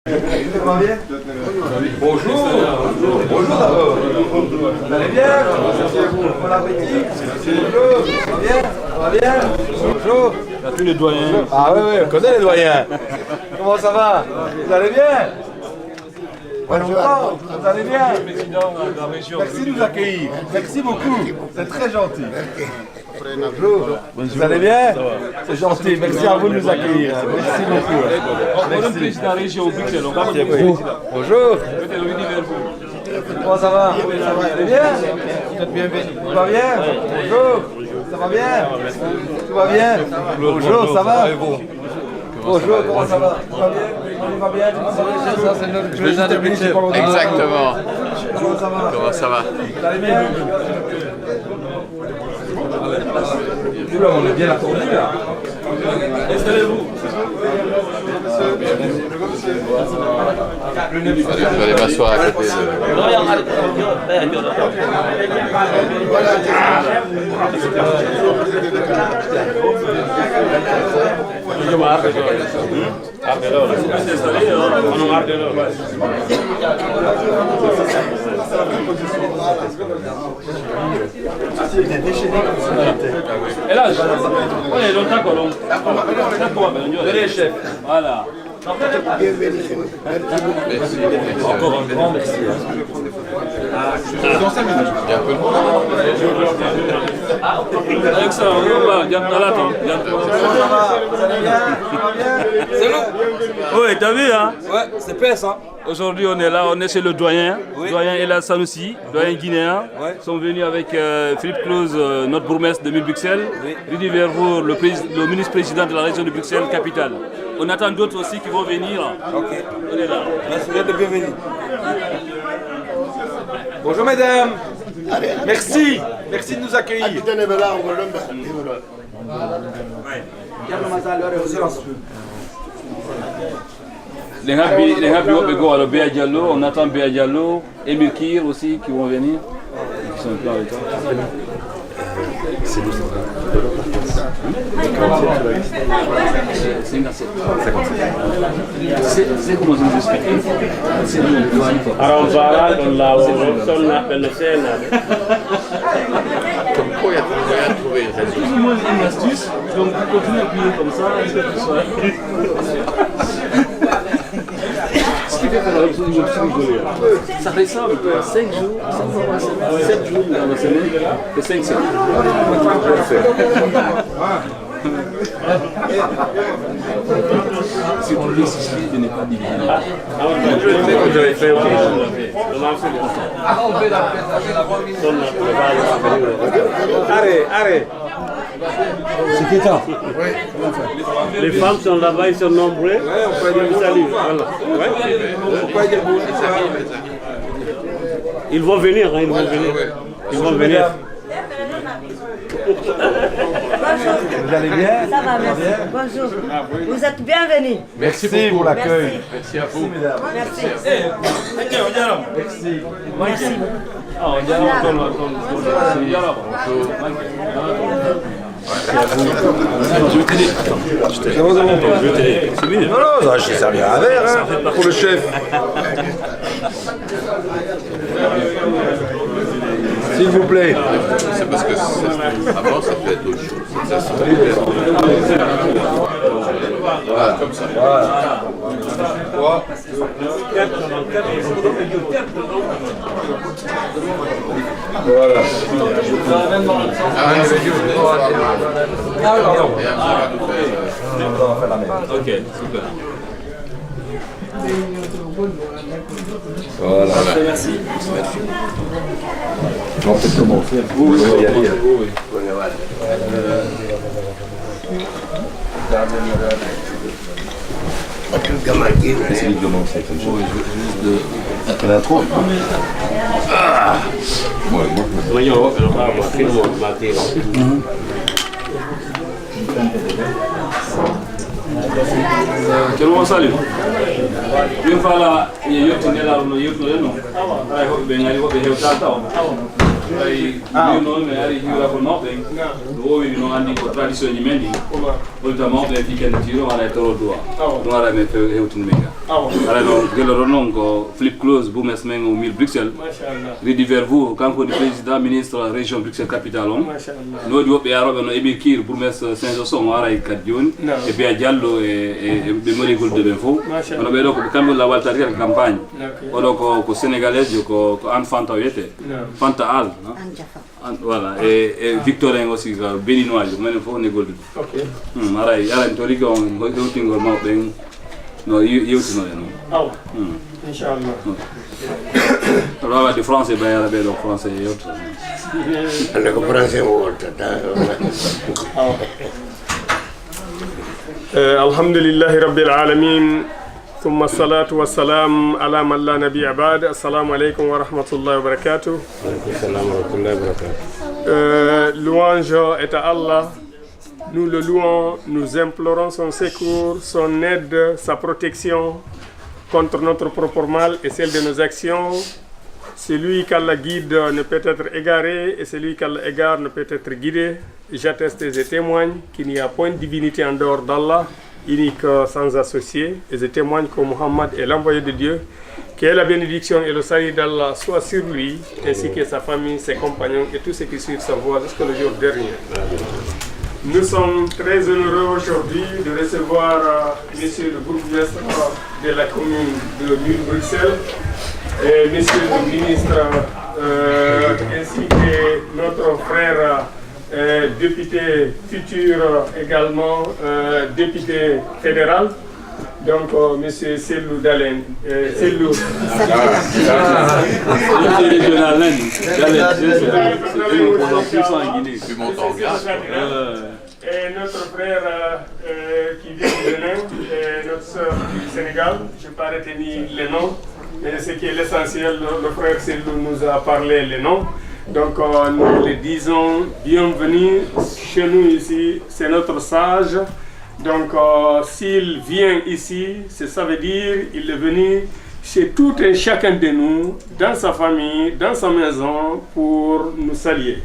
Ça va bien? Bonjour. Bonjour d'abord. Vous allez bien? Bon appétit. Bonjour. Ça va bien? Ça va bien? Bonjour. Il y a tous les doyens. Ah oui, on connaît les doyens. Comment ça va? Vous allez bien? Bonjour. Vous allez bien? Merci de nous accueillir. Merci beaucoup. C'est très gentil. Bonjour. Vous allez bien? C'est gentil. Merci à vous de nous accueillir. Merci beaucoup. Merci. Président de la région Bruxelles. Bonjour. Comment ça va? Vous allez bien? Vous êtes bienvenue. Tout va bien? Bonjour. Ça va bien? Tout va bien? Bonjour, ça va? Bonjour, comment ça va? Tout va bien? Tout va bien? Ça, c'est notre président de Bruxelles. Exactement. Comment ça va? Comment ça va? Vous allez bien? Oula, on est bien accordé là. Installez-vous. Je vais aller m'asseoir à côté Et là, on est longtemps qu'on venez, chef. Voilà. Merci. Encore un grand merci. Il y a un peu de monde. Excellent, on va, attends. Ça va? Vous allez bien? Ça va bien? C'est nous. Oui, t'as vu, hein? Ouais, c'est PS, hein? Aujourd'hui, on est là, on est chez le doyen, doyen Elad Sanoussi, doyen guinéen. Ils sont venus avec Philippe Claus, notre bourgmestre de Bruxelles, Rudy Vervoort, le ministre-président de la région de Bruxelles, capitale. On attend d'autres aussi qui vont venir. Ok. On est là. Merci d'être bienvenue. Bonjour mesdames. Merci. Merci de nous accueillir. Les Happy Go, Béa Diallo, on attend Béa Diallo, Emile Kir aussi qui vont venir. Ils sont plein avec toi. C'est nous, c'est comment vous expliquez? Aranzara con la persona per le scène. Pourquoi il y a trouvé une raison? Moi, une astuce, donc vous continuez à appuyer comme ça, est-ce que tu sois... Ce qui fait qu'on a besoin de rigoler. Ça ressemble à 5 jours, 7 jours dans la semaine, et 5 semaines. Si on veut s'expliquer de ne pas diviser. Allez. C'est qui ça? Les femmes sont là-bas, ils sont nombreux. Ouais, on peut dire Salut. Voilà. On peut dire bonjour. Ils vont venir, hein, ils vont venir. Ils vont venir. Vous allez bien? Ça va, merci. Bonjour. Vous êtes bienvenus. Merci pour l'accueil. Merci à vous. Merci. Merci. Merci. Je vais t'aider. Je vais t'aider. C'est bien. Non, ça, je servirai un verre hein, pour le chef. S'il vous plaît. C'est parce que avant ça peut être autre chose. Ça, voilà, comme ça. Voilà. Voilà. Ok, super. Voilà. Merci. On peut commencer. On va y aller. C'est lui qui commence avec quelque chose. Il y en a trop. Voyons, alors, film matin. Kelmo Salim. Min fala ye yottine la no yotto no. Ay hoɓe ɓe ngari hoɓe hewtata o. noon mi ari hiwrako mawɓe no wowi no anndi ko tradition ji men ɗi holta mawɓe fikenditiro haɗa e toro duwa ɗum ara men few hewtinde men ga ara noon gelloɗo noon ko Philippe Close bourgmestre men o mille Bruxelles ridi vers vous kanko woni président ministre région Bruxelles capitale on no waɗi woɓɓe yaroɓe no Émile Kir bourgmestre Saint-Josse on o ara e kadi joni e Béa Diallo e ɓe marigol de ɓen fof kono ɓeɗo ko kamɓe la waltati kadi campagne oɗo ko sénégalais ko Anne Fanta wiyete Fanta Al voilà et Victorin aussi ko béninois minen fof ne goldude arani to ligga on hewtingol mawɓe no yewtinoɗe noon inchallah aɗa wawa wadde français ɓayara ɓeɗo français yewta ande ko français mo woltata alhamdulillahi rabbil alamin ثم الصلاة والسلام على من لا نبي بعد. السلام عليكم ورحمة الله وبركاته. السلام ورحمة الله وبركاته. Louange est à Allah. Nous le louons, nous implorons son secours, son aide, sa protection contre notre propre mal et celle de nos actions. Celui qu'Allah guide ne peut être égaré et celui qu'Allah égare ne peut être guidé. J'atteste et témoigne qu'il n'y a point de divinité en dehors d'Allah, unique sans associé, et je témoigne que Muhammad est l'envoyé de Dieu, que la bénédiction et le salut d'Allah soient sur lui, ainsi que sa famille, ses compagnons et tous ceux qui suivent sa voie jusqu'au jour dernier. Nous sommes très heureux aujourd'hui de recevoir monsieur le bourgmestre de la commune de Bruxelles, et monsieur le ministre, ainsi que notre frère député futur également, député fédéral, donc monsieur Sellou Dalen, Sellou. Et notre frère qui vient du Bénin, et notre soeur du Sénégal, je n'ai pas retenu les noms, mais ce qui est l'essentiel, le frère Sellou nous a parlé les noms. Donc nous les disons bienvenue chez nous ici, c'est notre sage. Donc s'il vient ici, ça veut dire qu'il est venu chez tout et chacun de nous, dans sa famille, dans sa maison, pour nous saluer.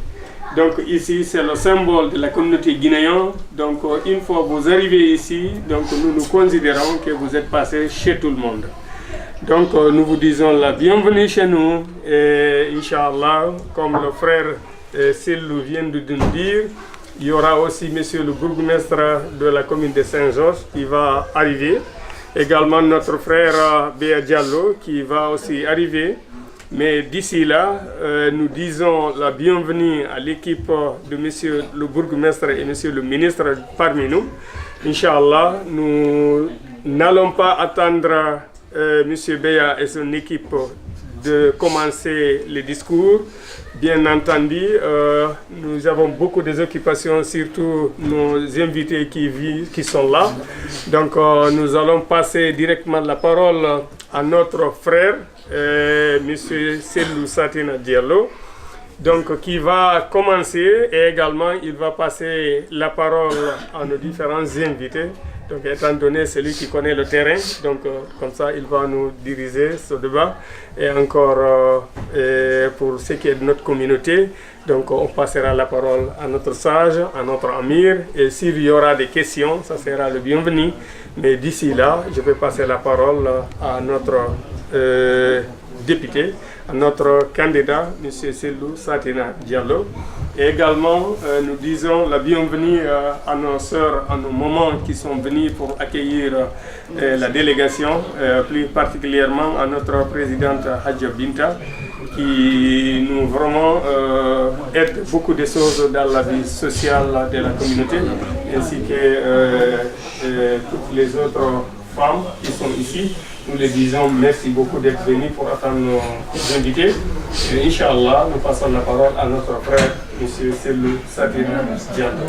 Donc ici c'est le symbole de la communauté guinéenne. Donc une fois que vous arrivez ici, donc nous considérons que vous êtes passé chez tout le monde. Donc nous vous disons la bienvenue chez nous et Inch'Allah, comme le frère Sellou vient de nous dire, il y aura aussi monsieur le bourgmestre de la commune de Saint-Georges qui va arriver. Également notre frère Béa Diallo qui va aussi arriver. Mais d'ici là, nous disons la bienvenue à l'équipe de monsieur le bourgmestre et monsieur le ministre parmi nous. Inch'Allah, nous n'allons pas attendre monsieur Béa et son équipe de commencer les discours. Bien entendu, nous avons beaucoup d'occupations, surtout nos invités qui sont là. Donc nous allons passer directement la parole à notre frère, monsieur Sellou Satina Diallo, donc qui va commencer et également il va passer la parole à nos différents invités. Donc étant donné celui qui connaît le terrain, donc comme ça il va nous diriger ce débat. Et encore pour ce qui est de notre communauté, donc on passera la parole à notre sage, à notre amir. Et s'il y aura des questions, ça sera le bienvenu. Mais d'ici là, je vais passer la parole à notre député, à notre candidat, M. Sellou Satina Diallo. Et également, nous disons la bienvenue à nos sœurs, à nos mamans qui sont venues pour accueillir la délégation, plus particulièrement à notre présidente Hadja Binta, qui nous vraiment aide beaucoup de choses dans la vie sociale de la communauté, ainsi que toutes les autres femmes qui sont ici. Nous les disons merci beaucoup d'être venus pour attendre nos invités. Et Inch'Allah, nous passons la parole à notre frère, M. Sellou Satina Diallo.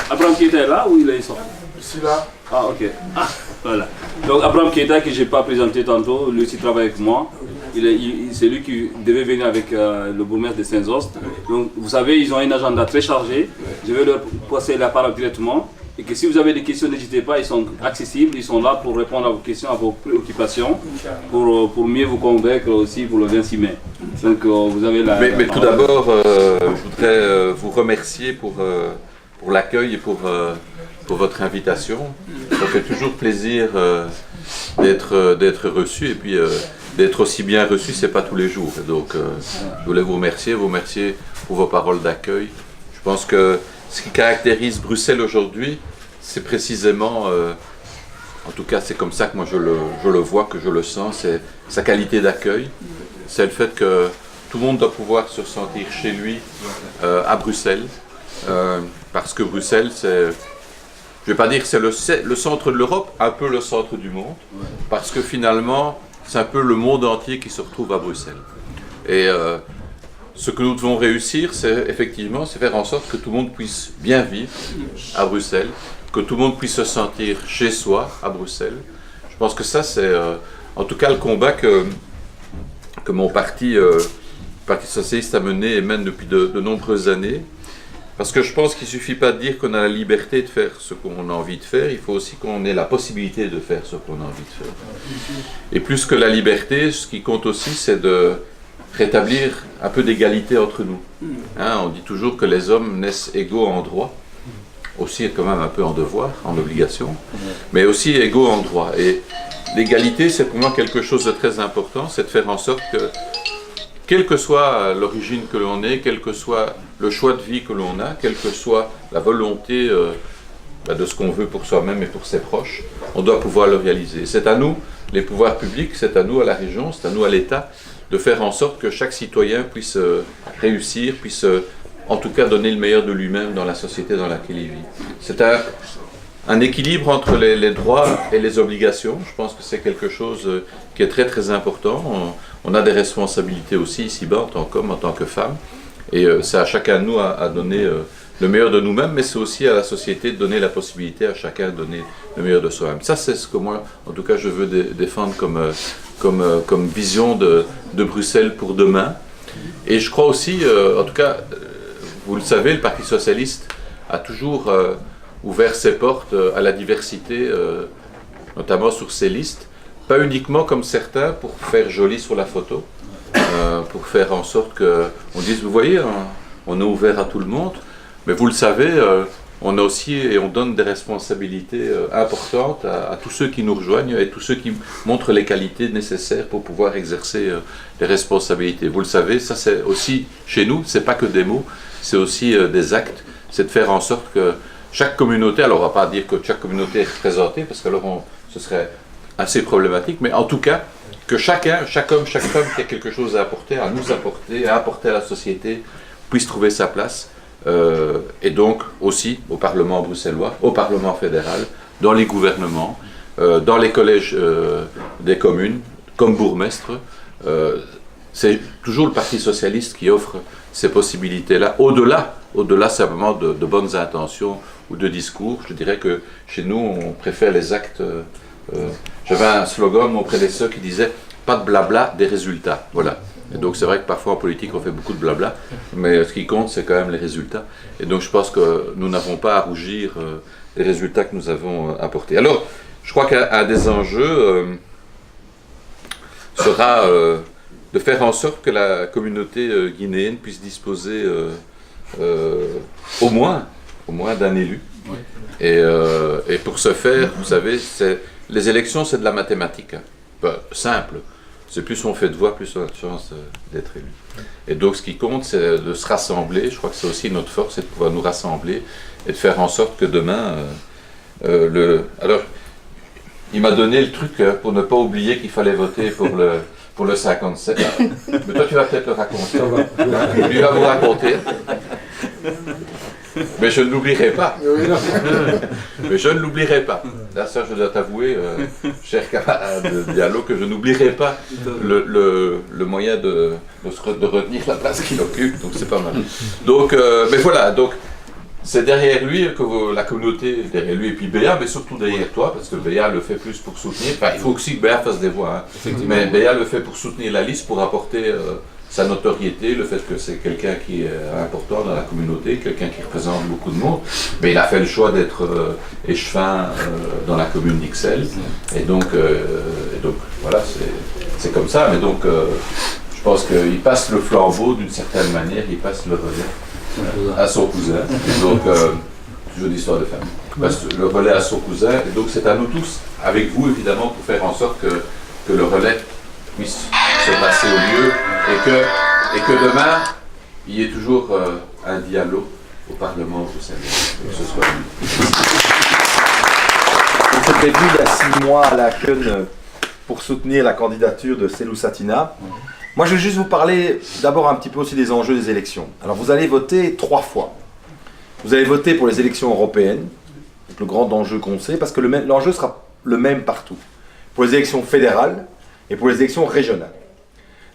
Abraham Keita est là ou il est sorti? Je suis là. Ah ok. Ah, voilà. Donc Abraham Keita, que je n'ai pas présenté tantôt, lui aussi travaille avec moi. C'est lui qui devait venir avec le bourgmestre de Saint-Josse. Donc vous savez, ils ont un agenda très chargé. Je vais leur passer la parole directement. et que si vous avez des questions, n'hésitez pas, ils sont accessibles, ils sont là pour répondre à vos questions, à vos préoccupations, pour mieux vous convaincre aussi pour le 26 mai. Donc vous avez la... Mais tout d'abord, je voudrais vous remercier pour l'accueil et pour votre invitation. Ça fait toujours plaisir d'être reçu, et puis d'être aussi bien reçu, c'est pas tous les jours. Donc je voulais vous remercier pour vos paroles d'accueil. Je pense que ce qui caractérise Bruxelles aujourd'hui, c'est précisément, en tout cas c'est comme ça que moi je le vois, que je le sens, c'est sa qualité d'accueil. C'est le fait que tout le monde doit pouvoir se sentir chez lui à Bruxelles, parce que Bruxelles, c'est, je ne vais pas dire que c'est le centre de l'Europe, un peu le centre du monde, parce que finalement, c'est un peu le monde entier qui se retrouve à Bruxelles. Et ce que nous devons réussir, c'est effectivement faire en sorte que tout le monde puisse bien vivre à Bruxelles, que tout le monde puisse se sentir chez soi à Bruxelles. Je pense que ça, c'est en tout cas le combat que mon parti socialiste a mené et mène depuis de nombreuses années. Parce que je pense qu'il ne suffit pas de dire qu'on a la liberté de faire ce qu'on a envie de faire, il faut aussi qu'on ait la possibilité de faire ce qu'on a envie de faire. Et plus que la liberté, ce qui compte aussi, c'est de rétablir un peu d'égalité entre nous. Hein, on dit toujours que les hommes naissent égaux en droit, aussi quand même un peu en devoir, en obligation, mais aussi égaux en droit. Et l'égalité, c'est pour moi quelque chose de très important, c'est de faire en sorte que, quelle que soit l'origine que l'on ait, quel que soit le choix de vie que l'on a, quelle que soit la volonté de ce qu'on veut pour soi-même et pour ses proches, on doit pouvoir le réaliser. C'est à nous, les pouvoirs publics, c'est à nous, à la région, c'est à nous, à l'État, de faire en sorte que chaque citoyen puisse réussir, puisse en tout cas donner le meilleur de lui-même dans la société dans laquelle il vit. C'est un équilibre entre les droits et les obligations. Je pense que c'est quelque chose qui est très très important. On a des responsabilités aussi ici-bas en tant qu'homme, en tant que femme. Et c'est à chacun de nous à donner le meilleur de nous-mêmes, mais c'est aussi à la société de donner la possibilité à chacun de donner le meilleur de soi-même. Ça, c'est ce que moi, en tout cas, je veux défendre comme vision de Bruxelles pour demain. Et je crois aussi, en tout cas, vous le savez, le Parti socialiste a toujours ouvert ses portes à la diversité, notamment sur ses listes, pas uniquement comme certains pour faire joli sur la photo, pour faire en sorte qu'on dise, vous voyez, on est ouvert à tout le monde, mais vous le savez, on a aussi et on donne des responsabilités importantes à tous ceux qui nous rejoignent et tous ceux qui montrent les qualités nécessaires pour pouvoir exercer les responsabilités. Vous le savez, ça c'est aussi chez nous, c'est pas que des mots, c'est aussi des actes, c'est de faire en sorte que chaque communauté, alors on ne va pas dire que chaque communauté est représentée, parce que alors ce serait assez problématique, mais en tout cas, que chacun, chaque homme, chaque femme qui a quelque chose à apporter, à nous apporter, à apporter à la société, puisse trouver sa place, et donc aussi au Parlement bruxellois, au Parlement fédéral, dans les gouvernements, dans les collèges des communes, comme bourgmestre. C'est toujours le Parti socialiste qui offre ces possibilités-là, au-delà simplement de bonnes intentions ou de discours. Je dirais que chez nous, on préfère les actes. J'avais un slogan de mon prédécesseur qui disait « pas de blabla, des résultats ». Voilà. Et donc c'est vrai que parfois en politique on fait beaucoup de blabla, mais ce qui compte c'est quand même les résultats. Et donc je pense que nous n'avons pas à rougir des résultats que nous avons apportés. Alors, je crois qu'un des enjeux sera de faire en sorte que la communauté guinéenne puisse disposer au moins d'un élu. Oui. Et pour ce faire, vous savez, les élections c'est de la mathématique, hein. Simple. C'est plus on fait de voix, plus on a de chance d'être élu. Et donc ce qui compte, c'est de se rassembler. Je crois que c'est aussi notre force, c'est de pouvoir nous rassembler et de faire en sorte que demain, alors, il m'a donné le truc pour ne pas oublier qu'il fallait voter pour le 57. Mais toi, tu vas peut-être le raconter. Lui va vous raconter. Mais je ne l'oublierai pas. Mais je ne l'oublierai pas. Là, ça, je dois t'avouer, cher camarade Diallo, que je n'oublierai pas le moyen de retenir la place qu'il occupe. Donc, c'est pas mal. Donc, mais voilà. Donc, c'est derrière lui que la communauté, derrière lui et puis Béa, mais surtout derrière toi, parce que Béa le fait plus pour soutenir. Enfin, il faut aussi que Béa fasse des voix. Hein. Mais Béa le fait pour soutenir la liste, pour apporter sa notoriété, le fait que c'est quelqu'un qui est important dans la communauté, quelqu'un qui représente beaucoup de monde, mais il a fait le choix d'être échevin dans la commune d'Ixelles. Et donc voilà, c'est comme ça. Mais donc, je pense qu'il passe le flambeau d'une certaine manière, il passe le relais à son cousin. Et donc, toujours d'histoire de famille. Il passe le relais à son cousin. Et donc, c'est à nous tous, avec vous évidemment, pour faire en sorte que le relais puisse se passer au mieux et que demain, il y ait toujours un dialogue au Parlement bruxellois. Que ce soit lui. On s'était vu il y a 6 mois à la Laken pour soutenir la candidature de Selou Satina. Moi, je vais juste vous parler d'abord un petit peu aussi des enjeux des élections. Alors, vous allez voter 3 fois. Vous allez voter pour les élections européennes, donc le grand enjeu qu'on sait, parce que l'enjeu sera le même partout. Pour les élections fédérales et pour les élections régionales.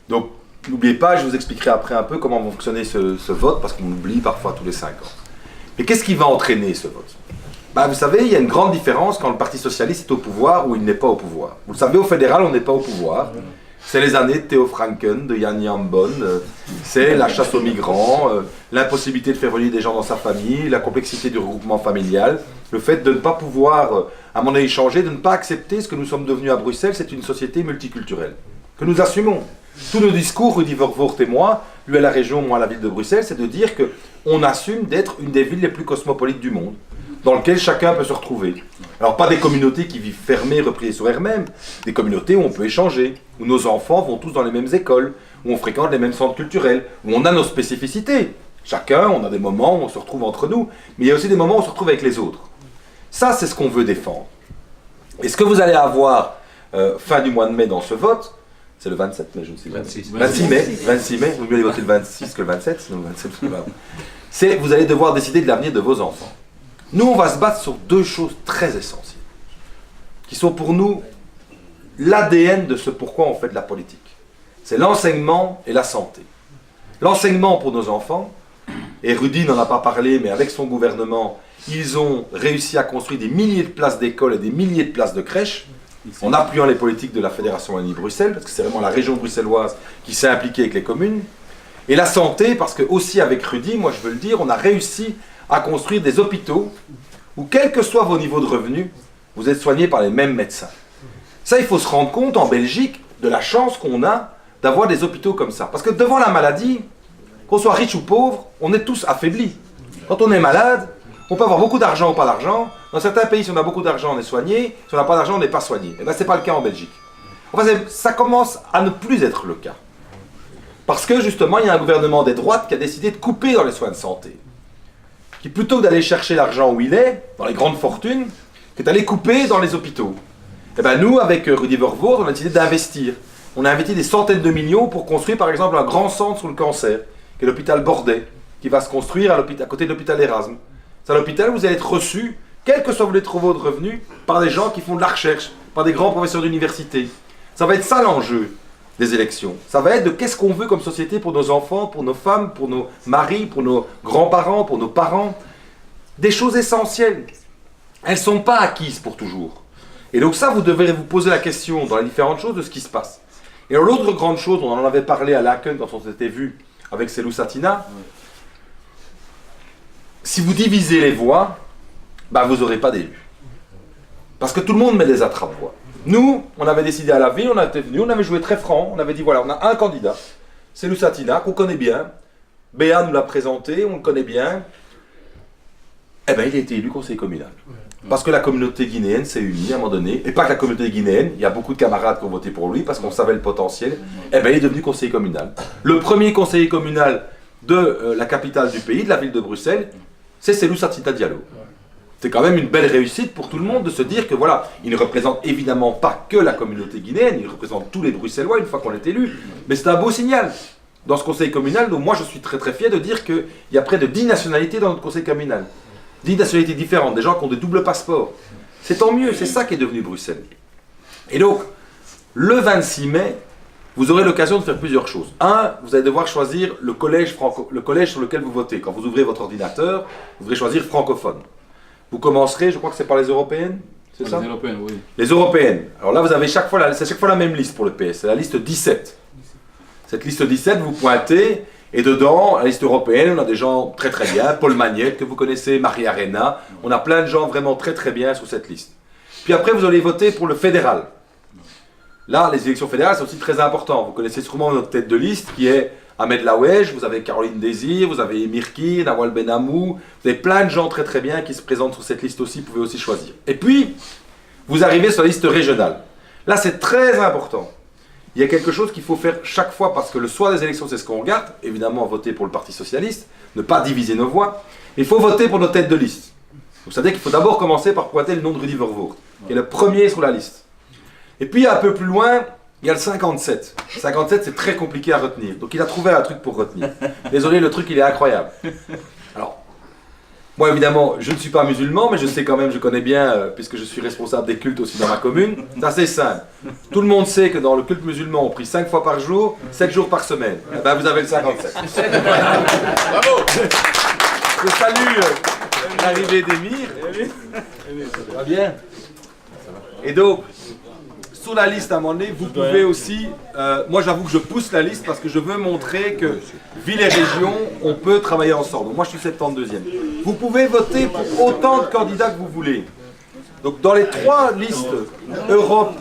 Donc, n'oubliez pas, je vous expliquerai après un peu comment va fonctionner ce vote, parce qu'on oublie parfois tous les 5 ans. Mais qu'est-ce qui va entraîner ce vote? Vous savez, il y a une grande différence quand le Parti Socialiste est au pouvoir ou il n'est pas au pouvoir. Vous le savez, au fédéral, on n'est pas au pouvoir. C'est les années de Theo Franken, de Jan Jambon, c'est la chasse aux migrants, l'impossibilité de faire venir des gens dans sa famille, la complexité du regroupement familial, le fait de ne pas pouvoir, à mon avis, changer, de ne pas accepter ce que nous sommes devenus à Bruxelles, c'est une société multiculturelle, que nous assumons. Tous nos discours, Rudy Vervoort et moi, lui à la région, moi à la ville de Bruxelles, c'est de dire qu'on assume d'être une des villes les plus cosmopolites du monde, dans lequel chacun peut se retrouver. Alors pas des communautés qui vivent fermées, repliées sur elles-mêmes, des communautés où on peut échanger, où nos enfants vont tous dans les mêmes écoles, où on fréquente les mêmes centres culturels, où on a nos spécificités. Chacun, on a des moments où on se retrouve entre nous, mais il y a aussi des moments où on se retrouve avec les autres. Ça, c'est ce qu'on veut défendre. Et ce que vous allez avoir fin du mois de mai dans ce vote, c'est le 27 mai, je ne sais pas. 26 mai, vous mieux aller voter le 26 que le 27, sinon le 27, c'est vous allez devoir décider de l'avenir de vos enfants. Nous, on va se battre sur 2 choses très essentielles, qui sont pour nous l'ADN de ce pourquoi on fait de la politique. C'est l'enseignement et la santé. L'enseignement pour nos enfants, et Rudy n'en a pas parlé, mais avec son gouvernement, ils ont réussi à construire des milliers de places d'écoles et des milliers de places de crèches, en appuyant les politiques de la Fédération Wallonie-Bruxelles, parce que c'est vraiment la région bruxelloise qui s'est impliquée avec les communes. Et la santé, parce que aussi avec Rudy, moi je veux le dire, on a réussi à construire des hôpitaux où, quel que soit vos niveaux de revenus, vous êtes soignés par les mêmes médecins. Ça, il faut se rendre compte en Belgique de la chance qu'on a d'avoir des hôpitaux comme ça. Parce que devant la maladie, qu'on soit riche ou pauvre, on est tous affaiblis. Quand on est malade, on peut avoir beaucoup d'argent ou pas d'argent. Dans certains pays, si on a beaucoup d'argent, on est soigné. Si on n'a pas d'argent, on n'est pas soigné. Et bien, ce n'est pas le cas en Belgique. Enfin, ça commence à ne plus être le cas. Parce que, justement, il y a un gouvernement des droites qui a décidé de couper dans les soins de santé. Qui, plutôt que d'aller chercher l'argent où il est, dans les grandes fortunes, qui est d'aller couper dans les hôpitaux. Et bien, nous, avec Rudy Vervoort, on a décidé d'investir. On a investi des centaines de millions pour construire, par exemple, un grand centre sur le cancer, qui est l'hôpital Bordet, qui va se construire à côté de l'hôpital Erasme. C'est un hôpital où vous allez être reçus, quels que soient vos travaux de revenus, par des gens qui font de la recherche, par des grands professeurs d'université. Ça va être ça l'enjeu des élections. Ça va être de qu'est-ce qu'on veut comme société pour nos enfants, pour nos femmes, pour nos maris, pour nos grands-parents, pour nos parents. Des choses essentielles. Elles ne sont pas acquises pour toujours. Et donc ça, vous devrez vous poser la question dans les différentes choses de ce qui se passe. Et l'autre grande chose, on en avait parlé à Laken quand on s'était vu avec Selou Satina, si vous divisez les voix, vous n'aurez pas d'élus. Parce que tout le monde met des attrape-voix. Nous, on avait décidé à la ville, on était venus, on avait joué très franc, on avait dit voilà, on a un candidat, Selou Satina, qu'on connaît bien, Béa nous l'a présenté, on le connaît bien, il a été élu conseiller communal. Parce que la communauté guinéenne s'est unie à un moment donné, et pas que la communauté guinéenne, il y a beaucoup de camarades qui ont voté pour lui, parce qu'on savait le potentiel, il est devenu conseiller communal. Le premier conseiller communal de la capitale du pays, de la ville de Bruxelles, c'est Selou Satina Diallo. C'est quand même une belle réussite pour tout le monde de se dire que voilà, il ne représente évidemment pas que la communauté guinéenne, il représente tous les Bruxellois une fois qu'on est élu. Mais c'est un beau signal. Dans ce conseil communal, donc moi je suis très très fier de dire qu'il y a près de 10 nationalités dans notre conseil communal. 10 nationalités différentes, des gens qui ont des doubles passeports. C'est tant mieux, c'est ça qui est devenu Bruxelles. Et donc, le 26 mai, vous aurez l'occasion de faire plusieurs choses. Un, vous allez devoir choisir le collège sur lequel vous votez. Quand vous ouvrez votre ordinateur, vous devrez choisir francophone. Vous commencerez, je crois que c'est par les européennes, c'est ça ? Les européennes, oui. Les européennes. Alors là, vous avez c'est chaque fois la même liste pour le PS, c'est la liste 17. Cette liste 17, vous pointez, et dedans, la liste européenne, on a des gens très très bien, Paul Magnette, que vous connaissez, Marie Arena, on a plein de gens vraiment très très bien sur cette liste. Puis après, vous allez voter pour le fédéral. Là, les élections fédérales, c'est aussi très important. Vous connaissez sûrement notre tête de liste, qui est Ahmed Laouej, vous avez Caroline Désir, vous avez Mirki, Nawal Benamou, vous avez plein de gens très très bien qui se présentent sur cette liste aussi, vous pouvez aussi choisir. Et puis, vous arrivez sur la liste régionale. Là, c'est très important. Il y a quelque chose qu'il faut faire chaque fois, parce que le soir des élections, c'est ce qu'on regarde. Évidemment, voter pour le Parti Socialiste, ne pas diviser nos voix. Il faut voter pour nos têtes de liste. Vous savez qu'il faut d'abord commencer par pointer le nom de Rudy Vervoort, qui est le premier sur la liste. Et puis, un peu plus loin, il y a le 57. 57, c'est très compliqué à retenir. Donc, il a trouvé un truc pour retenir. Désolé, le truc, il est incroyable. Alors, moi, évidemment, je ne suis pas musulman, mais je sais quand même, je connais bien, puisque je suis responsable des cultes aussi dans ma commune. C'est assez simple. Tout le monde sait que dans le culte musulman, on prie 5 fois par jour, 7 jours par semaine. Eh ben, vous avez le 57. Bravo. Je salue l'arrivée d'Emir. Ça va bien. Et donc, sur la liste, à un moment donné, vous pouvez aussi... moi, j'avoue que je pousse la liste parce que je veux montrer que ville et région, on peut travailler ensemble. Moi, je suis 72e. Vous pouvez voter pour autant de candidats que vous voulez. Donc, dans les 3 listes, Europe,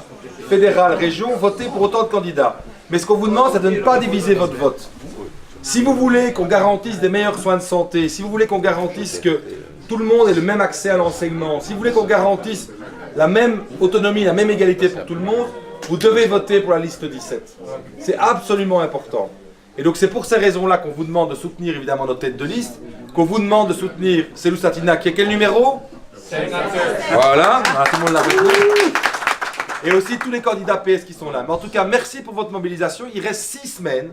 fédérale, région, votez pour autant de candidats. Mais ce qu'on vous demande, c'est de ne pas diviser votre vote. Si vous voulez qu'on garantisse des meilleurs soins de santé, si vous voulez qu'on garantisse que tout le monde ait le même accès à l'enseignement, si vous voulez qu'on garantisse la même autonomie, la même égalité pour tout le monde, vous devez voter pour la liste 17. C'est absolument important. Et donc c'est pour ces raisons-là qu'on vous demande de soutenir évidemment notre tête de liste, qu'on vous demande de soutenir Cellou Satina, qui est quel numéro ? 57. Voilà, tout le monde l'a retenu. Et aussi tous les candidats PS qui sont là. Mais en tout cas, merci pour votre mobilisation. Il reste 6 semaines,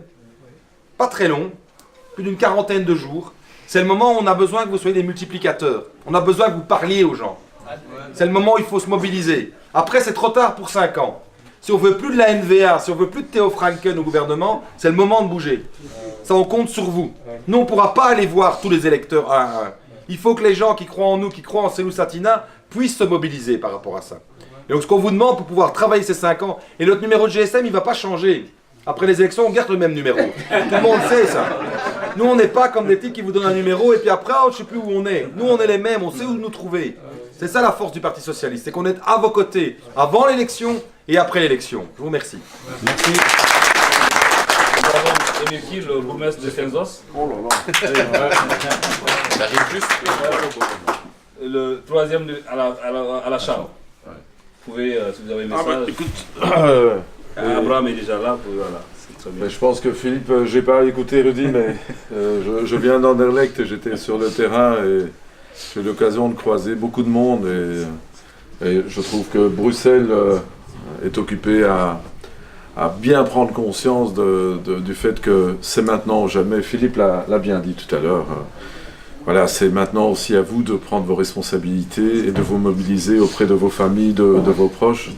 pas très long, plus d'une 40aine de jours. C'est le moment où on a besoin que vous soyez des multiplicateurs. On a besoin que vous parliez aux gens. C'est le moment où il faut se mobiliser. Après, c'est trop tard pour 5 ans. Si on veut plus de la NVA, si on veut plus de Theo Franken au gouvernement, c'est le moment de bouger. Ça, on compte sur vous. Nous, on ne pourra pas aller voir tous les électeurs un à un. Il faut que les gens qui croient en nous, qui croient en Cellou Satina, puissent se mobiliser par rapport à ça. Et donc, ce qu'on vous demande pour pouvoir travailler ces 5 ans, et notre numéro de GSM, il ne va pas changer. Après les élections, on garde le même numéro. Tout le monde sait ça. Nous, on n'est pas comme des types qui vous donnent un numéro et puis après, oh, je ne sais plus où on est. Nous, on est les mêmes, on sait où nous trouver. C'est ça la force du Parti Socialiste, c'est qu'on est à vos côtés, avant l'élection et après l'élection. Je vous remercie. Merci. Nous avons Emilki, le bourgmestre de Kenzos. Oh là là. Ça arrive juste. Le 3e à la Charme. Vous pouvez, si vous avez un message. Abraham est déjà là. Voilà. Mais je pense que Philippe, j'ai pas écouté Rudy, mais je viens d'Anderlecht, j'étais sur le terrain et j'ai eu l'occasion de croiser beaucoup de monde et je trouve que Bruxelles est occupée à bien prendre conscience du fait que c'est maintenant ou jamais. Philippe l'a bien dit tout à l'heure. Voilà, c'est maintenant aussi à vous de prendre vos responsabilités et de vous mobiliser auprès de vos familles, de vos proches.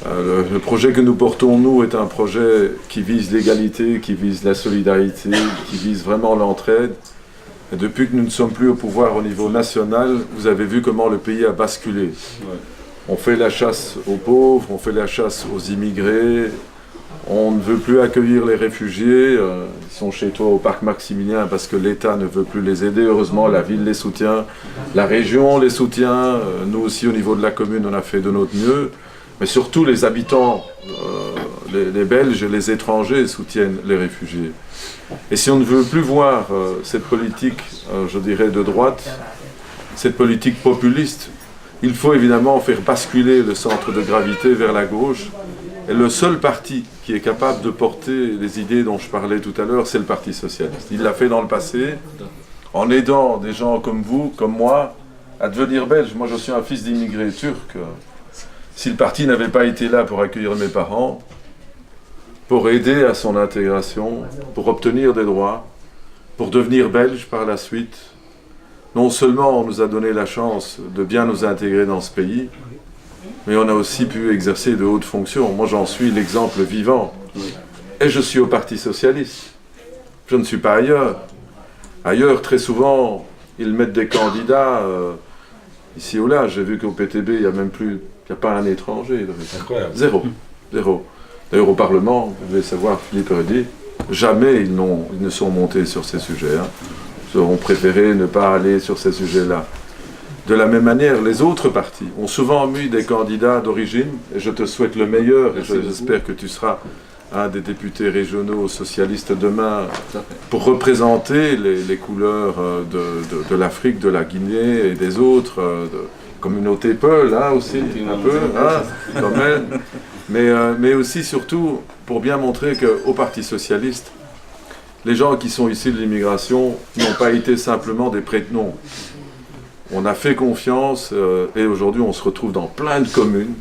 Le projet que nous portons, nous, est un projet qui vise l'égalité, qui vise la solidarité, qui vise vraiment l'entraide. Et depuis que nous ne sommes plus au pouvoir au niveau national, vous avez vu comment le pays a basculé. Ouais. On fait la chasse aux pauvres, on fait la chasse aux immigrés, on ne veut plus accueillir les réfugiés, ils sont chez toi au parc Maximilien parce que l'État ne veut plus les aider. Heureusement, la ville les soutient, la région les soutient, nous aussi au niveau de la commune, on a fait de notre mieux. Mais surtout les habitants, les Belges et les étrangers soutiennent les réfugiés. Et si on ne veut plus voir cette politique, je dirais, de droite, cette politique populiste, il faut évidemment faire basculer le centre de gravité vers la gauche. Et le seul parti qui est capable de porter les idées dont je parlais tout à l'heure, c'est le Parti Socialiste. Il l'a fait dans le passé, en aidant des gens comme vous, comme moi, à devenir belges. Moi, je suis un fils d'immigrés turcs. Si le parti n'avait pas été là pour accueillir mes parents, pour aider à son intégration, pour obtenir des droits, pour devenir belge par la suite, non seulement on nous a donné la chance de bien nous intégrer dans ce pays, mais on a aussi pu exercer de hautes fonctions. Moi, j'en suis l'exemple vivant. Et je suis au Parti Socialiste. Je ne suis pas ailleurs. Ailleurs, très souvent, ils mettent des candidats ici ou là. J'ai vu qu'au PTB, il n'y a même plus... Il n'y a pas un étranger. Incroyable. Zéro. D'ailleurs, au Parlement, vous devez savoir, Philippe Rudy, jamais ils ne sont montés sur ces sujets. Hein. Ils auront préféré ne pas aller sur ces sujets-là. De la même manière, les autres partis ont souvent mis des candidats d'origine, et je te souhaite le meilleur, et j'espère que tu seras un des députés régionaux socialistes demain pour représenter les couleurs de l'Afrique, de la Guinée et des autres communautés Peul, hein, aussi, un peu, hein, quand même. Mais aussi, surtout, pour bien montrer qu'au Parti socialiste, les gens qui sont issus de l'immigration n'ont pas été simplement des prête-noms. On a fait confiance et aujourd'hui on se retrouve dans plein de communes.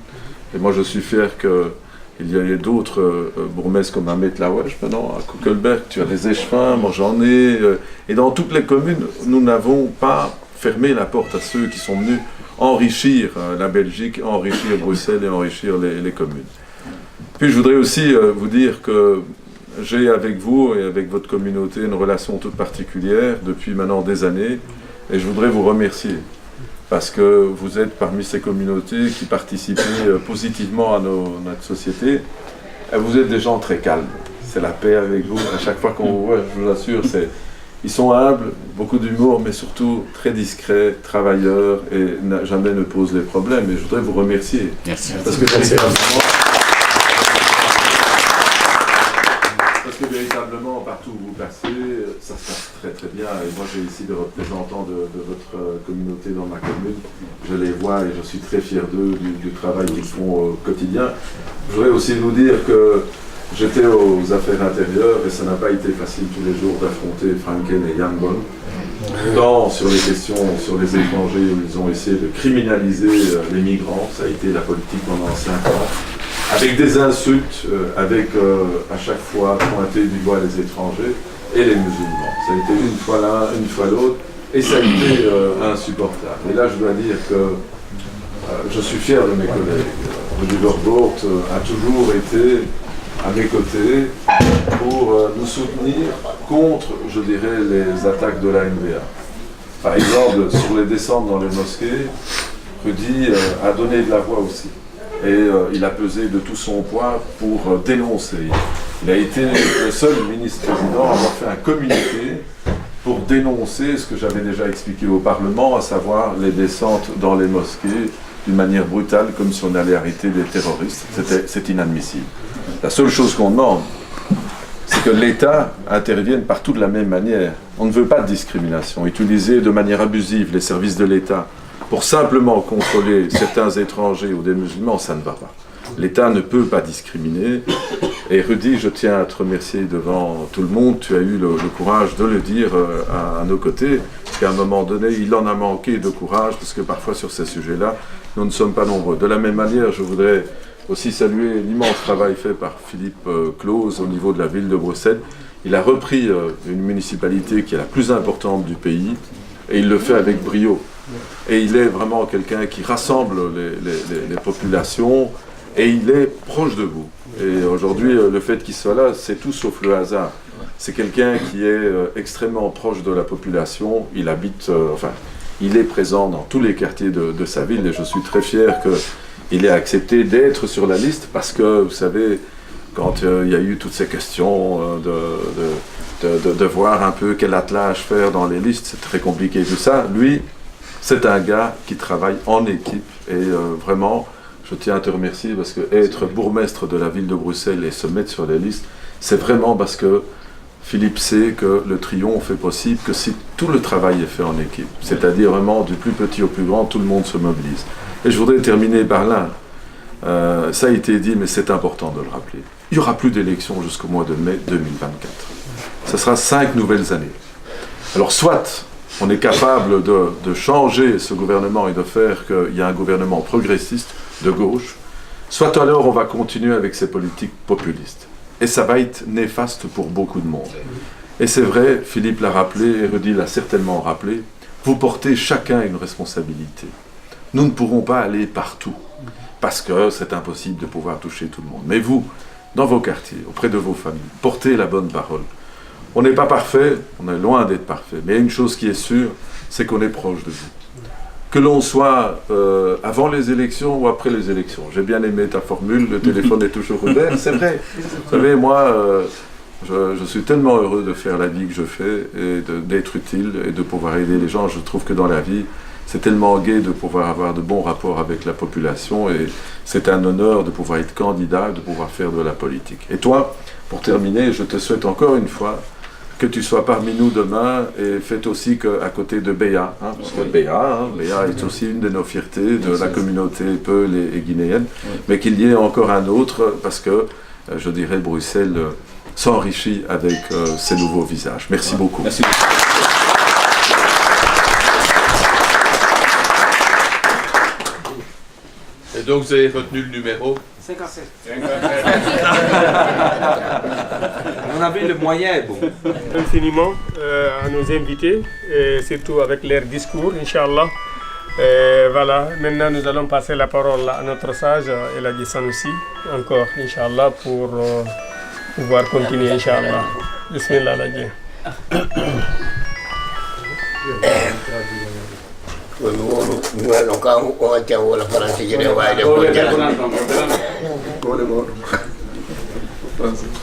Et moi je suis fier qu'il y ait d'autres bourgmestres comme Ahmed Lawesh maintenant, à Kuckelberg, tu as les échevins, moi j'en ai. Et dans toutes les communes, nous n'avons pas fermé la porte à ceux qui sont venus enrichir la Belgique, enrichir Bruxelles et enrichir les communes. Puis je voudrais aussi vous dire que j'ai avec vous et avec votre communauté une relation toute particulière depuis maintenant des années. Et je voudrais vous remercier parce que vous êtes parmi ces communautés qui participent positivement à notre société. Et vous êtes des gens très calmes. C'est la paix avec vous. À chaque fois qu'on vous voit, je vous assure, ils sont humbles, beaucoup d'humour, mais surtout très discrets, travailleurs et jamais ne posent les problèmes. Et je voudrais vous remercier. Merci. Parce que véritablement, partout où vous passez, ça se passe très très bien. Et moi j'ai ici des représentants de votre communauté dans ma commune. Je les vois et je suis très fier d'eux, du travail qu'ils font au quotidien. Je voudrais aussi vous dire que j'étais aux affaires intérieures et ça n'a pas été facile tous les jours d'affronter Franken et Jan Bon. Tant sur les questions, sur les étrangers, où ils ont essayé de criminaliser les migrants, ça a été la politique pendant 5 ans. Avec des insultes, avec à chaque fois pointer du doigt les étrangers et les musulmans. Ça a été une fois l'un, une fois l'autre, et ça a été insupportable. Et là, je dois dire que je suis fier de mes collègues. Rudy Verboort a toujours été à mes côtés pour nous soutenir contre, je dirais, les attaques de la NBA. Par exemple, sur les descentes dans les mosquées, Rudy a donné de la voix aussi. Et il a pesé de tout son poids pour dénoncer. Il a été le seul ministre-président à avoir fait un communiqué pour dénoncer ce que j'avais déjà expliqué au Parlement, à savoir les descentes dans les mosquées d'une manière brutale, comme si on allait arrêter des terroristes. C'est inadmissible. La seule chose qu'on demande, c'est que l'État intervienne partout de la même manière. On ne veut pas de discrimination. Utiliser de manière abusive les services de l'État pour simplement contrôler certains étrangers ou des musulmans, ça ne va pas. L'État ne peut pas discriminer. Et Rudy, je tiens à te remercier devant tout le monde. Tu as eu le courage de le dire à nos côtés. Qu'à un moment donné, il en a manqué de courage, parce que parfois sur ces sujets-là, nous ne sommes pas nombreux. De la même manière, je voudrais aussi saluer l'immense travail fait par Philippe Claus au niveau de la ville de Bruxelles. Il a repris une municipalité qui est la plus importante du pays, et il le fait avec brio. Et il est vraiment quelqu'un qui rassemble les populations et il est proche de vous. Et aujourd'hui, le fait qu'il soit là, c'est tout sauf le hasard. C'est quelqu'un qui est extrêmement proche de la population. Il habite, il est présent dans tous les quartiers de sa ville et je suis très fier qu'il ait accepté d'être sur la liste parce que, vous savez, quand il y a eu toutes ces questions de voir un peu quel attelage faire dans les listes, c'est très compliqué tout ça. Lui, c'est un gars qui travaille en équipe et vraiment, je tiens à te remercier parce que être bourgmestre de la ville de Bruxelles et se mettre sur les listes, c'est vraiment parce que Philippe sait que le triomphe est possible que si tout le travail est fait en équipe. C'est-à-dire vraiment du plus petit au plus grand, tout le monde se mobilise. Et je voudrais terminer par là. Ça a été dit, mais c'est important de le rappeler. Il n'y aura plus d'élections jusqu'au mois de mai 2024. Ce sera 5 nouvelles années. Alors soit on est capable de changer ce gouvernement et de faire qu'il y ait un gouvernement progressiste de gauche, soit alors on va continuer avec ces politiques populistes. Et ça va être néfaste pour beaucoup de monde. Et c'est vrai, Philippe l'a rappelé, et Rudy l'a certainement rappelé, vous portez chacun une responsabilité. Nous ne pourrons pas aller partout, parce que c'est impossible de pouvoir toucher tout le monde. Mais vous, dans vos quartiers, auprès de vos familles, portez la bonne parole. On n'est pas parfait, on est loin d'être parfait, mais une chose qui est sûre, c'est qu'on est proche de vous. Que l'on soit avant les élections ou après les élections. J'ai bien aimé ta formule, le téléphone est toujours ouvert, c'est vrai. Vous savez, moi, Je suis tellement heureux de faire la vie que je fais et d'être utile et de pouvoir aider les gens. Je trouve que dans la vie, c'est tellement gai de pouvoir avoir de bons rapports avec la population et c'est un honneur de pouvoir être candidat, de pouvoir faire de la politique. Et toi, pour terminer, je te souhaite encore une fois que tu sois parmi nous demain et faites aussi qu'à côté de Béa, parce que Béa est aussi une de nos fiertés de la communauté Peul et guinéenne, mais qu'il y ait encore un autre parce que, je dirais, Bruxelles s'enrichit avec ces nouveaux visages. Merci beaucoup. Merci. Et donc vous avez retenu le numéro 57. On avait le moyen, bon. Infiniment à nos invités, et surtout avec leur discours, Inch'Allah. Voilà, maintenant nous allons passer la parole à notre sage, El Hadji Sanoussi, encore, Inch'Allah, pour pouvoir continuer, Inch'Allah. Bismillah, El Hadji.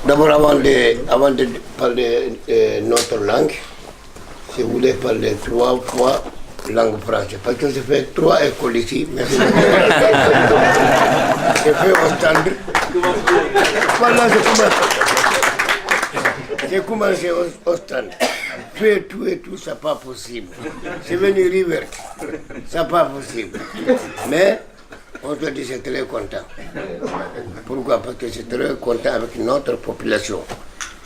D'abord, avant de parler notre langue, je voulais parler 3 fois langue française. Parce que j'ai fait 3 écoles ici, mais j'ai fait au standard. Voilà, j'ai commencé au stand. Faire tout et tout, c'est pas possible. C'est venu River, c'est pas possible. Mais aujourd'hui, je suis très content. Pourquoi? Parce que je suis très content avec notre population.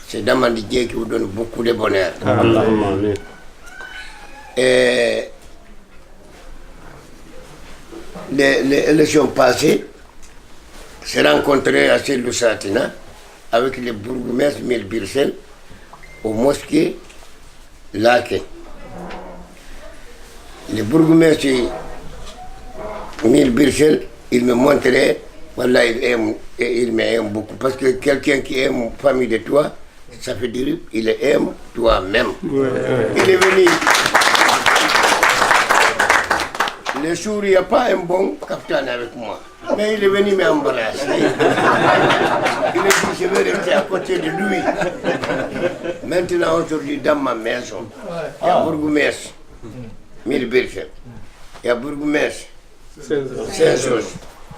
C'est Damandi Dieu qui vous donne beaucoup de bonheur. Et les élections passées, j'ai rencontré à Selousatina avec le bourgmestre Mil Birsel au mosquée Laké. Le bourgmestre Mil Birsel, il me montrait, voilà, il m'aime beaucoup. Parce que quelqu'un qui aime une famille de toi, ça veut dire qu'il aime toi-même. Il est venu. Le jour, il n'y a pas un bon capitaine avec moi. Mais il est venu m'embrasser. Il a dit, je vais rester à côté de lui. Maintenant, aujourd'hui, dans ma maison, il y a bourgmestre, Mil Birsel. Il y a bourgmestre, Saint-Sos.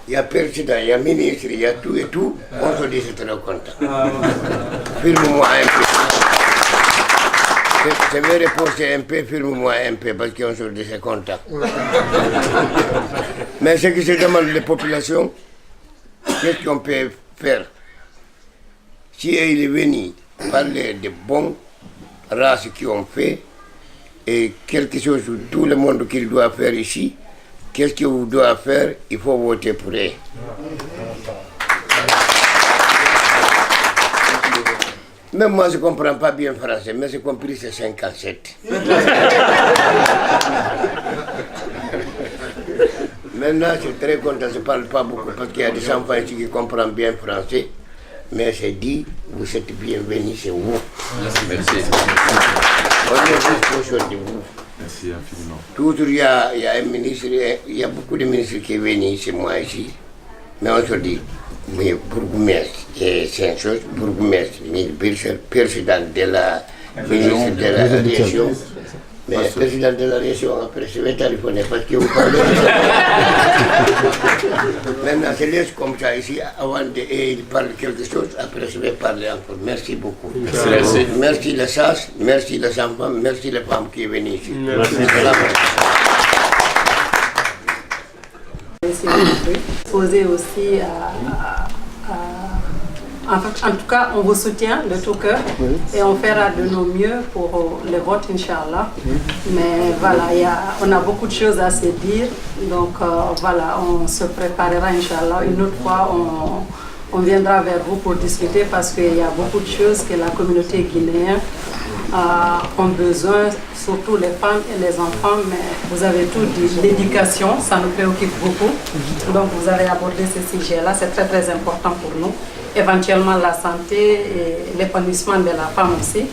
Il y a président, il y a ministre, il y a tout et tout. Aujourd'hui, je suis très content. Filme-moi un peu. Je vais reposer un peu, filme-moi un peu, parce qu'aujourd'hui, je suis content. Mais ce que je demande les populations, qu'est-ce qu'on peut faire? Si il est venu parler de bonnes races qui ont fait, et quelque chose que tout le monde qu'il doit faire ici, qu'est-ce que vous devez faire? Il faut voter pour eux. Même moi, je ne comprends pas bien français, mais j'ai compris c'est 57. Maintenant, je suis très content, je ne parle pas beaucoup parce qu'il y a des enfants ici qui comprennent bien français. Mais j'ai dit, vous êtes bienvenus, c'est vous. Merci. On est juste proche de vous. Merci infiniment. Toujours, il y a un ministre, il y a beaucoup de ministres qui sont venus chez moi ici. Mais aujourd'hui, mais bourgmestre et Saint-Chose, bourgmestre, président de la ministre de la région. Mais président de la région, après je vais téléphoner parce que vous parlez de ça. Maintenant, je laisse comme ça ici, avant de parler quelque chose, après je vais parler encore. Merci beaucoup. Merci. Merci les sages, merci les enfants, merci les femmes qui sont venues ici. Merci. Poser aussi en tout cas, on vous soutient de tout cœur et on fera de nos mieux pour le vote, Inch'Allah. Mais voilà, on a beaucoup de choses à se dire, donc voilà, on se préparera, Inch'Allah. Une autre fois, on viendra vers vous pour discuter parce qu'il y a beaucoup de choses que la communauté guinéenne ont besoin, surtout les femmes et les enfants, mais vous avez tout dit. L'éducation, ça nous préoccupe beaucoup. Donc vous avez abordé ce sujet-là, c'est très très important pour nous. Éventuellement la santé et l'épanouissement de la femme aussi.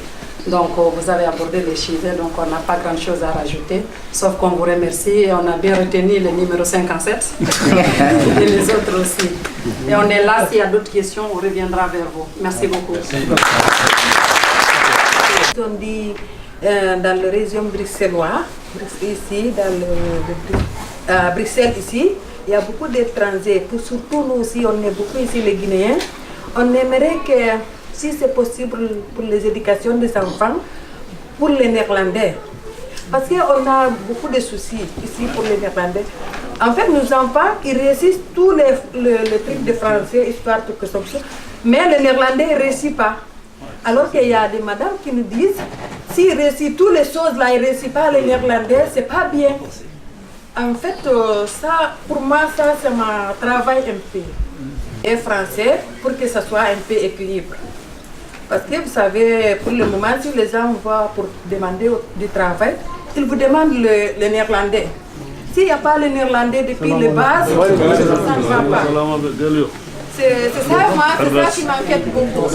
Donc vous avez abordé les chiffres, donc on n'a pas grand chose à rajouter, sauf qu'on vous remercie et on a bien retenu le numéro 57 et les autres aussi. Et on est là, s'il y a d'autres questions, on reviendra vers vous. Merci beaucoup. On dit dans le région bruxellois, ici, à Bruxelles ici, il y a beaucoup d'étrangers, surtout nous aussi, on est beaucoup ici les Guinéens. On aimerait que, si c'est possible pour les éducations des enfants, pour les Néerlandais. Parce qu'on a beaucoup de soucis ici pour les Néerlandais. En fait, nos enfants, ils réussissent tous les trucs de français, histoire, tout ça. Mais le Néerlandais ne réussit pas. Alors qu'il y a des madames qui nous disent, s'ils réussissent toutes les choses là, ils ne réussissent pas le Néerlandais, c'est pas bien. En fait, ça, pour moi, ça, c'est mon travail un peu. Et français, pour que ça soit un peu équilibre. Parce que vous savez, pour le moment, si les gens vont pour demander du travail, ils vous demandent le néerlandais. S'il n'y a pas le néerlandais depuis les bases, ça ne va pas. C'est ça, moi, c'est ça qui m'inquiète beaucoup.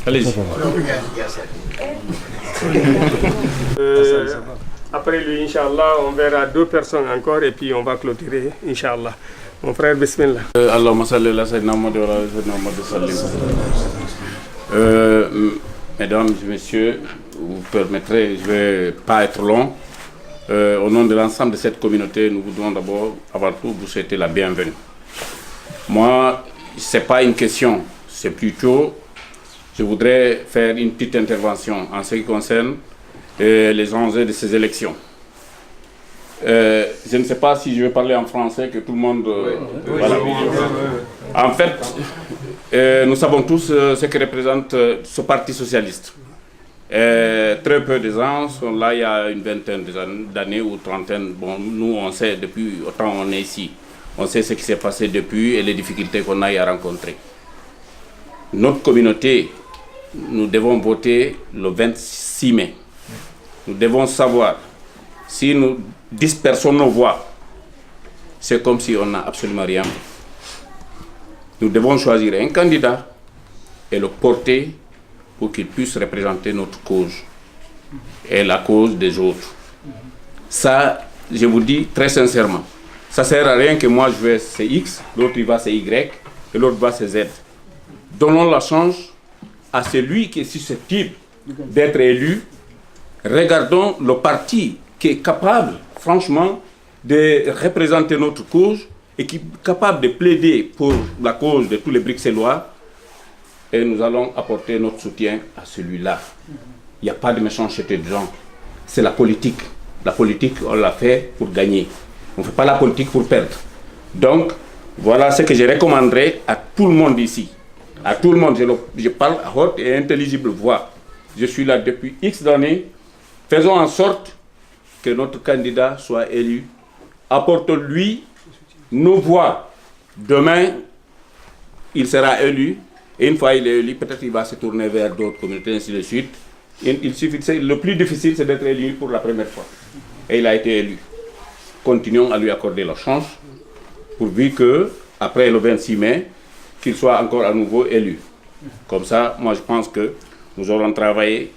Allez-y. Après lui, Inch'Allah, on verra 2 personnes encore et puis on va clôturer, Inch'Allah. Mon frère, bismillah. Allahumma salli ala sayyidina Muhammad wa ala sayyidina Muhammad sallim. Mesdames et messieurs, vous permettrez, je ne vais pas être long. Au nom de l'ensemble de cette communauté, nous vous devons d'abord, avant tout, vous souhaiter la bienvenue. Moi, ce n'est pas une question, c'est plutôt, je voudrais faire une petite intervention en ce qui concerne les enjeux de ces élections. Je ne sais pas si je vais parler en français, que tout le monde... voilà. En fait, nous savons tous ce que représente ce parti socialiste. Très peu de gens sont là il y a une vingtaine d'années ou trentaine. Bon, nous, on sait depuis autant on est ici. On sait ce qui s'est passé depuis et les difficultés qu'on a à rencontrer. Notre communauté, nous devons voter le 26 mai. Nous devons savoir, si nous dispersons nos voix, c'est comme si on n'a absolument rien. Nous devons choisir un candidat et le porter pour qu'il puisse représenter notre cause et la cause des autres. Ça, je vous dis très sincèrement, ça ne sert à rien que moi je vais c'est X, l'autre il va c'est Y et l'autre va c'est Z. Donnons la chance à celui qui est susceptible d'être élu. Regardons le parti qui est capable, franchement, de représenter notre cause et qui est capable de plaider pour la cause de tous les Bruxellois. Et nous allons apporter notre soutien à celui-là. Il n'y a pas de méchanceté de gens. C'est la politique. La politique, on l'a fait pour gagner. On ne fait pas la politique pour perdre. Donc, voilà ce que je recommanderais à tout le monde ici. À tout le monde, je parle à haute et intelligible voix. Je suis là depuis X années. Faisons en sorte que notre candidat soit élu. Apportons-lui nos voix. Demain, il sera élu. Et une fois il est élu, peut-être il va se tourner vers d'autres communautés, ainsi de suite. Il suffit, le plus difficile, c'est d'être élu pour la première fois. Et il a été élu. Continuons à lui accorder la chance, pourvu que, après le 26 mai, qu'il soit encore à nouveau élu. Comme ça, moi je pense que nous aurons travaillé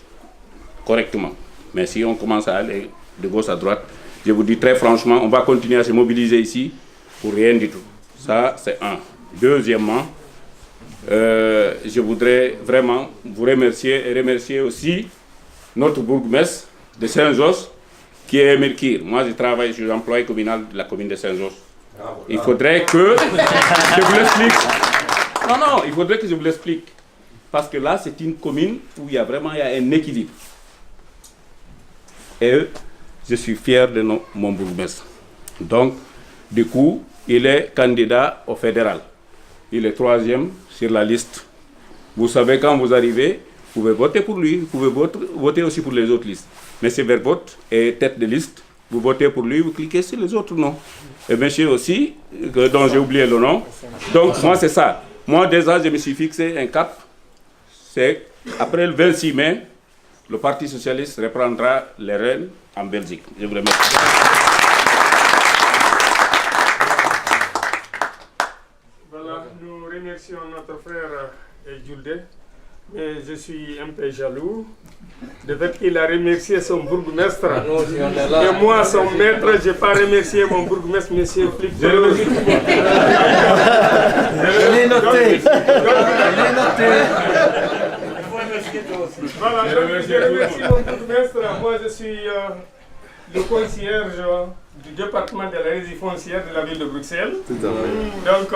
correctement. Mais si on commence à aller de gauche à droite, je vous dis très franchement, on va continuer à se mobiliser ici pour rien du tout. Ça, c'est un. Deuxièmement, je voudrais vraiment vous remercier et remercier aussi notre bourgmestre de Saint-Jos qui est Merkir. Moi, je travaille, je suis employé communal de la commune de Saint-Jos. Il faudrait que je vous l'explique. Non, il faudrait que je vous l'explique. Parce que là, c'est une commune où il y a vraiment un équilibre. Et je suis fier de mon bourgmestre. Donc, du coup, il est candidat au fédéral. Il est 3e sur la liste. Vous savez, quand vous arrivez, vous pouvez voter pour lui, vous pouvez voter aussi pour les autres listes. Monsieur Vervote est tête de liste, vous votez pour lui, vous cliquez sur les autres noms. Et monsieur aussi, dont j'ai oublié le nom. Donc, moi, c'est ça. Moi, déjà, je me suis fixé un cap. C'est après le 26 mai, le Parti socialiste reprendra les rênes en Belgique. Je vous remercie. Voilà, nous remercions notre frère Julde. Mais je suis un peu jaloux de fait qu'il a remercié son bourgmestre. Et moi, son maître, je n'ai pas remercié mon bourgmestre, M. Philippe. Je l'ai noté. Je l'ai noté. Voilà, donc je remercie mon bourgmestre. Moi, je suis le concierge du département de la régie foncière de la ville de Bruxelles. Donc,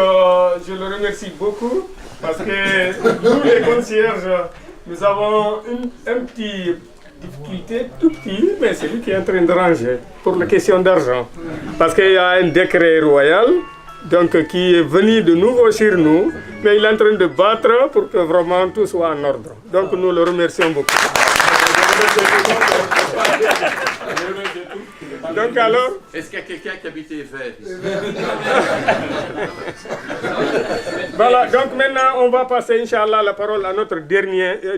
je le remercie beaucoup parce que nous, les concierges, nous avons un petit difficulté tout petit, mais c'est lui qui est en train de ranger pour la question d'argent. Parce qu'il y a un décret royal donc, qui est venu de nouveau sur nous, mais il est en train de battre pour que vraiment tout soit en ordre. Donc nous le remercions beaucoup. Donc alors... Est-ce qu'il y a quelqu'un qui habite Vert? Voilà, donc maintenant on va passer, Inch'Allah, la parole à notre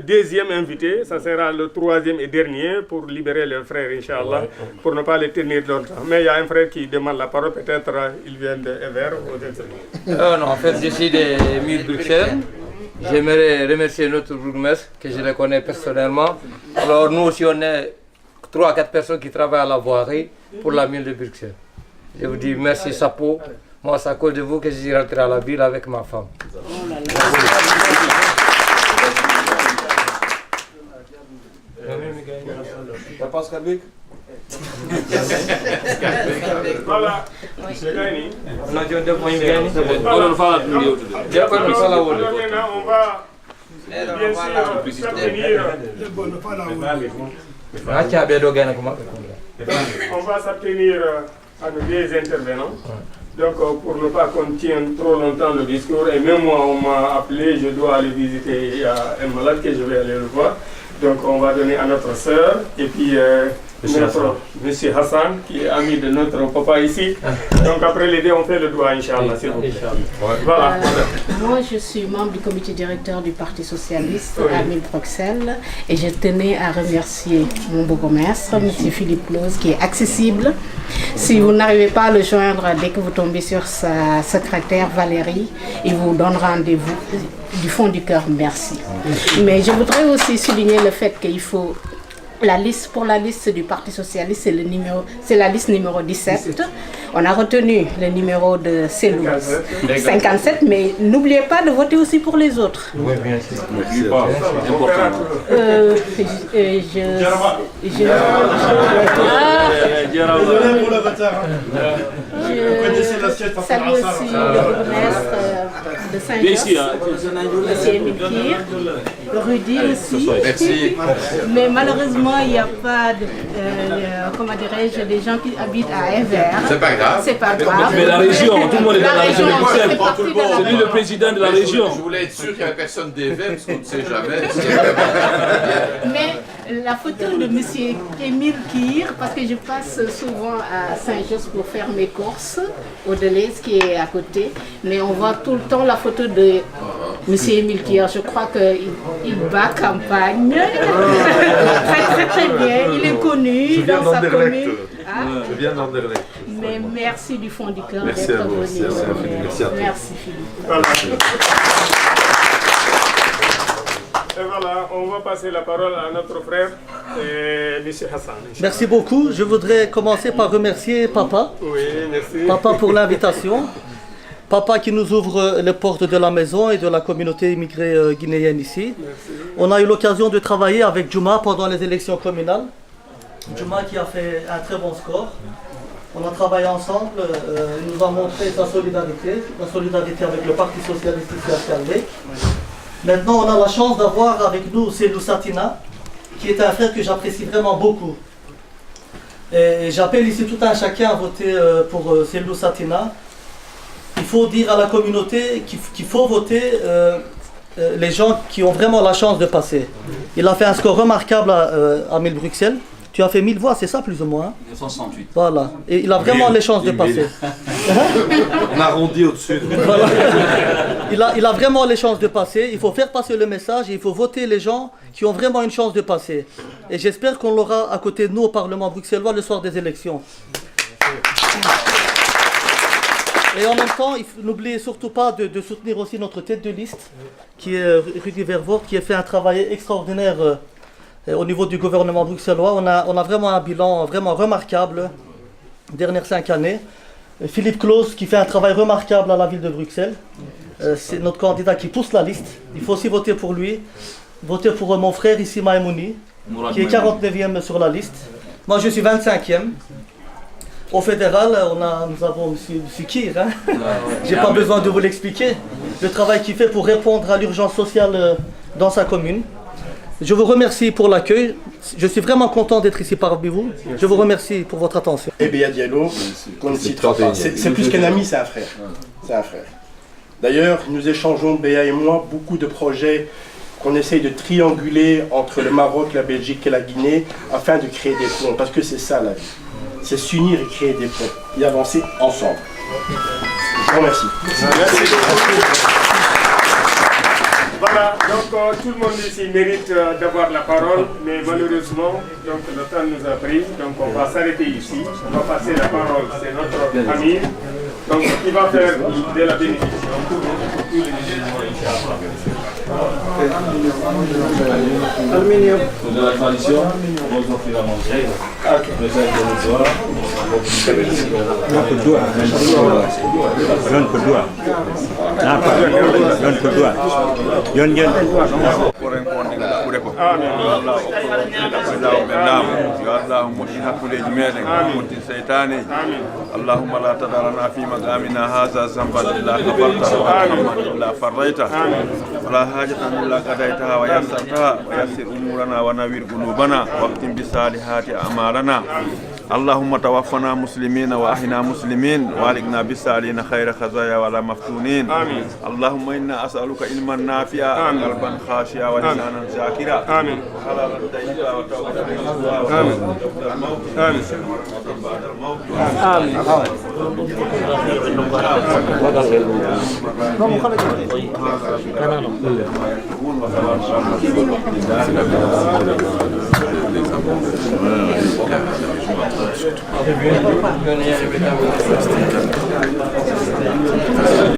deuxième invité. Ça sera le troisième et dernier pour libérer les frères, Inch'Allah, pour ne pas les tenir longtemps. Mais il y a un frère qui demande la parole, peut-être il vient de Vert ou non, en fait, je suis des Mille Bruxelles. J'aimerais remercier notre bourgmestre, que je le connais personnellement. Alors nous aussi, on est 3 à 4 personnes qui travaillent à la voirie pour la mine de Bruxelles. Je vous dis merci, chapeau. Moi, c'est à cause de vous que je suis rentré à la ville avec ma femme. Voilà. On va bien sûr on va s'abstenir à nos deux intervenants. Donc pour ne pas qu'on tienne trop longtemps le discours, et même moi on m'a appelé, je dois aller visiter un malade que je vais aller le voir. Donc on va donner à notre sœur et puis Monsieur Hassan qui est ami de notre papa ici. Donc après les deux on fait le doigt, Inch'Allah. Voilà. Moi je suis membre du comité directeur du Parti Socialiste à Mille Bruxelles et je tenais à remercier mon bourgmestre, M. Philippe Claus, qui est accessible. Si vous n'arrivez pas à le joindre, dès que vous tombez sur sa secrétaire Valérie, il vous donne rendez-vous. Du fond du cœur, merci. Mais je voudrais aussi souligner le fait qu'il faut la liste, pour la liste du Parti Socialiste, c'est la liste numéro 17. On a retenu le numéro de Cellou 57, mais n'oubliez pas de voter aussi pour les autres. Oui, bien sûr. Je salue aussi le bourgmestre de Saint-Just, M. Émile Kir, Rudy aussi. Merci. Mais malheureusement, il n'y a pas de, comment dirais-je, des gens qui habitent à Evert. C'est pas grave. C'est pas grave. Mais la région, tout le monde est dans la région de Bruxelles. C'est lui le président de la région. Je voulais être sûr qu'il n'y avait personne d'Evert, parce qu'on ne sait jamais. Mais la photo de M. Émile Kir, parce que je passe souvent à Saint-Just pour faire mes courses, au Deleuze qui est à côté, mais on voit tout le temps la photo de M. Émile Kir. Je crois qu'il bat campagne. Très bien, il est connu dans sa commune. Je viens d'Anderlecht. Mais merci du fond du cœur d'être venu. Merci Philippe. Voilà. Et voilà, on va passer la parole à notre frère, M. Hassan. Merci beaucoup. Je voudrais commencer par remercier Papa. Oui, merci. Papa pour l'invitation. Papa qui nous ouvre les portes de la maison et de la communauté immigrée guinéenne ici. Merci. On a eu l'occasion de travailler avec Juma pendant les élections communales. Juma qui a fait un très bon score. On a travaillé ensemble, il nous a montré sa solidarité, la solidarité avec le Parti Socialiste ici à Scarbeck. Maintenant, on a la chance d'avoir avec nous Cellou Satina, qui est un frère que j'apprécie vraiment beaucoup. Et j'appelle ici tout un chacun à voter pour Cellou Satina. Il faut dire à la communauté qu'il faut voter les gens qui ont vraiment la chance de passer. Il a fait un score remarquable à Mille Bruxelles. Tu as fait 1000 voix, c'est ça plus ou moins? 168. Voilà. Et il a vraiment les chances de passer. On arrondit au-dessus. Voilà. il a vraiment les chances de passer. Il faut faire passer le message et il faut voter les gens qui ont vraiment une chance de passer. Et j'espère qu'on l'aura à côté de nous au Parlement bruxellois le soir des élections. Et en même temps, n'oubliez surtout pas de soutenir aussi notre tête de liste, qui est Rudy Vervoort, qui a fait un travail extraordinaire au niveau du gouvernement bruxellois. On a vraiment un bilan vraiment remarquable les dernières 5 années. Philippe Claus, qui fait un travail remarquable à la ville de Bruxelles. C'est notre candidat qui pousse la liste. Il faut aussi voter pour lui. Voter pour mon frère ici, Maïmouni, qui est 49e sur la liste. Moi, je suis 25e. Au fédéral, nous avons M. Kir. Hein? Je n'ai pas besoin de vous l'expliquer. Le travail qu'il fait pour répondre à l'urgence sociale dans sa commune. Je vous remercie pour l'accueil. Je suis vraiment content d'être ici parmi vous. Je vous remercie pour votre attention. Et Béa Diallo, qu'on ne citera pas. C'est plus qu'un ami, c'est un frère. C'est un frère. D'ailleurs, nous échangeons, Béa et moi, beaucoup de projets qu'on essaye de trianguler entre le Maroc, la Belgique et la Guinée afin de créer des ponts. Parce que c'est ça la vie. C'est s'unir et créer des ponts. Et avancer ensemble. Je vous remercie. Merci. Voilà, donc tout le monde ici mérite d'avoir la parole, mais malheureusement, donc, le temps nous a pris, donc on va s'arrêter ici. On va passer la parole, c'est notre ami, donc qui va faire de la bénédiction pour tous les musulmans, Inch'Allah. Aluminium. De la tradition, on vous offrir à manger. Le sac de l'histoire. اللهم لا تدع لنا في مقامنا هذا ذنبا الا غفرته وارحمنا الا فريته ولا حاجة الا قضيتها ويسرتها ويسر امورنا ونوير قلوبنا واختم بالصالحات اعمالنا اللهم توفنا مسلمين واحينا مسلمين والقنا بالصالحين خير خزايا ولا مفتونين آمين. اللهم انا اسالك علما نافعا قلبا خاشعا ولسانا ذاكرا آمين وحلالا طيبا وتوبة آمين آمين آمين.